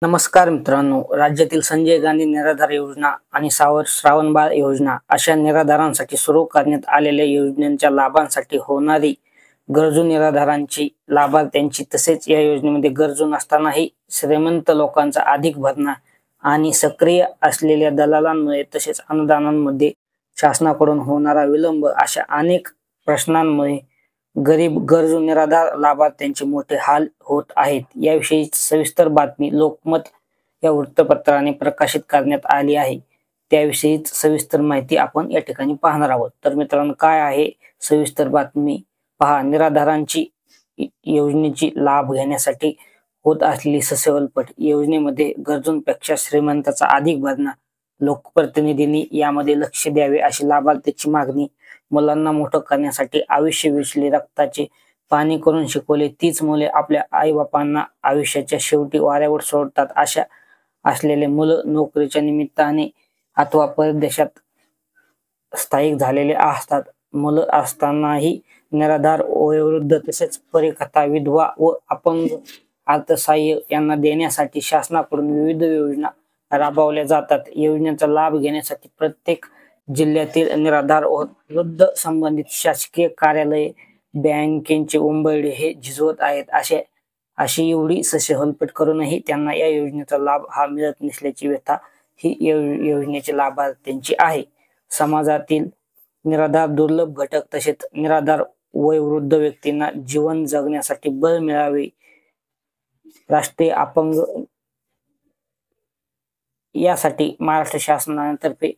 नमस्कार मित्रांनो, राज्यातील संजय गांधी निराधार योजना आणि श्रावणबाळ योजना अशा निराधारांसाठी सुरू करण्यात आलेल्या योजनांच्या लाभांसाठी होणारी गरजू निराधारांची लाभार्थ्यांची तसेच या योजनेमध्ये गरजू नसतानाही श्रीमंत लोकांचा अधिक भरणा आणि सक्रिय असलेल्या दलालांमुळे तसेच अनुदानांमध्ये शासनाकडून होणारा विलंब अशा अनेक प्रश्नांमुळे गरीब गरजू निराधार लाभार्थ्यांचे मोठे हाल होत आहेत। याविषयी सविस्तर बातमी लोकमत या वृत्तपत्राने प्रकाशित करण्यात आली आहे। त्याविषयी सविस्तर माहिती आपण या ठिकाणी पाहणार आहोत। तर मित्रांनो, काय आहे सविस्तर बातमी पहा। निराधारांची योजनेची लाभ घेण्यासाठी होत असलेली ससेवलपट, योजनेमध्ये गरजूंपेक्षा श्रीमंताचा अधिक भरणा, लोकप्रतिनिधींनी यामध्ये लक्ष द्यावे अशी लाभार्थ्यांची मागणी, मुलांना मोठं करण्यासाठी आयुष्य वेचले, रक्ताचे पाणी करून शिकवले, तीच मुले आपल्या आई-बापांना आयुष्याच्या शेवटी वाऱ्यावर सोडतात, अशा असलेले मुलं नोकरीच्या निमित्ताने अथवा परदेशात स्थायिक झालेले असतात। मुलं असतानाही निराधार, वयोवृद्ध तसेच परिकथा, विधवा व अपंग अर्थसहाय्य यांना देण्यासाठी शासनाकडून विविध योजना राबवल्या जातात। योजनेचा लाभ घेण्यासाठी प्रत्येक जिल्ह्यातील निराधार व वृद्ध संबंधित शासकीय कार्यालये, बँकेचे उंबरठे हे झिजवत आहेत। अशी एवढी ससेहोलपट करूनही त्यांना या योजनेचा लाभ हा मिळत नसल्याची व्यथा ही योजनेच्या लाभार्थ्यांची आहे। समाजातील निराधार, दुर्लभ घटक तसेच निराधार वयोवृद्ध व्यक्तींना जीवन जगण्यासाठी बळ मिळावे, राष्ट्रीय अपंग यासाठी महाराष्ट्र शासनातर्फे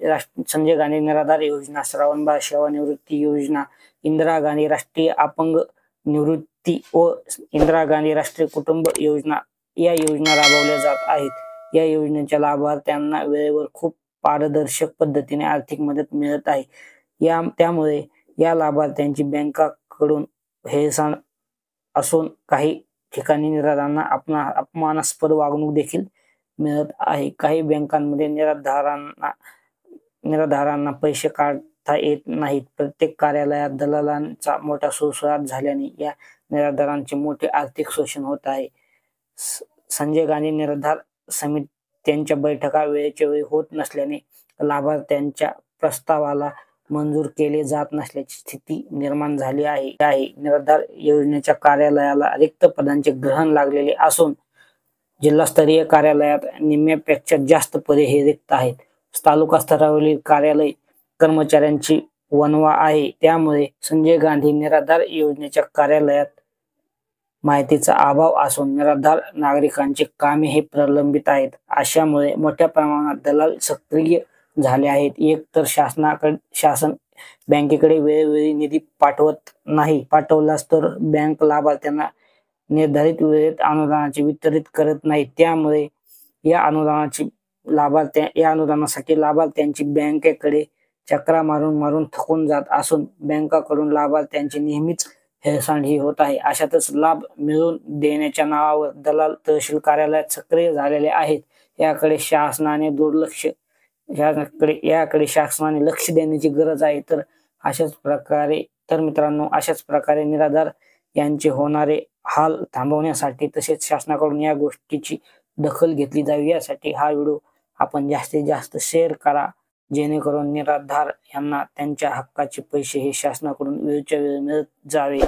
संजय गांधी निराधार योजना, श्रावणबाळ सेवानिवृत्ती योजना, इंदिरा गांधी राष्ट्रीय अपंग निवृत्ती व इंदिरा गांधी राष्ट्रीय कुटुंब योजना या योजना राबवल्या जात आहेत। या योजनेच्या लाभार्थ्यांना वेळेवर खूप पारदर्शक पद्धतीने आर्थिक मदत मिळत आहे। त्यामुळे या लाभार्थ्यांची बँकांकडून हेळसांड असून काही ठिकाणी निराधारांना अपमानास्पद वागणूक देखील मिळत आहे। काही बँकांमध्ये निराधारांना पैसे काढता येत नाहीत। प्रत्येक कार्यालयात दलालांचा मोठा सुळसुळाट झाल्याने या निराधारांचे मोठे आर्थिक शोषण होत आहे। संजय गांधी निराधार समित्यांच्या बैठका वेळेच्या वेळी होत नसल्याने लाभार्थ्यांच्या प्रस्तावाला मंजूर केले जात नसल्याची स्थिती निर्माण झाली आहे। निराधार योजनेच्या कार्यालयाला रिक्त पदांचे ग्रहण लागलेले असून जिल्हास्तरीय कार्यालयात निम्म्यापेक्षा जास्त पदे हे रिक्त आहेत। तालुका स्तरावरील कार्यालय कर्मचाऱ्यांची वणवा आहे। त्यामुळे संजय गांधी निराधार योजनेच्या कार्यालयात माहितीचा अभाव असून निराधार नागरिकांची कामे हे प्रलंबित आहेत। अशामुळे मोठ्या प्रमाणात दलाल सक्रिय झाले आहेत। एक तर शासन बँकेकडे वेळोवेळी निधी पाठवत नाही, पाठवलाच तर बँक लाभार्थ्यांना निर्धारित वेळेत अनुदानाचे वितरित करत नाही। त्यामुळे या अनुदानासाठी लाभार्थ्यांची बँकेकडे चक्रा मारून थकून जात असून बँकांकडून लाभार्थ्यांची नेहमीच हेळसांड ही होत आहे। अशातच लाभ मिळवून देण्याच्या नावावर दलाल तहसील कार्यालयात सक्रिय झालेले आहेत। याकडे शासनाने लक्ष देण्याची गरज आहे। मित्रांनो, अशाच प्रकारे निराधार यांचे होणारे हाल थांबवण्यासाठी तसेच शासनाकडून या गोष्टीची दखल घेतली जावी यासाठी हा व्हिडिओ आपण जास्तीत जास्त शेअर करा, जेणेकरून निराधार यांना त्यांच्या हक्काचे पैसे हे शासनाकडून वेळच्या वेळी मिळत जावे।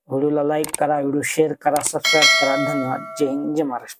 व्हिडिओला लाईक करा, व्हिडिओ शेअर करा, सबस्क्राईब करा। धन्यवाद। जय हिंद, जय महाराष्ट्र।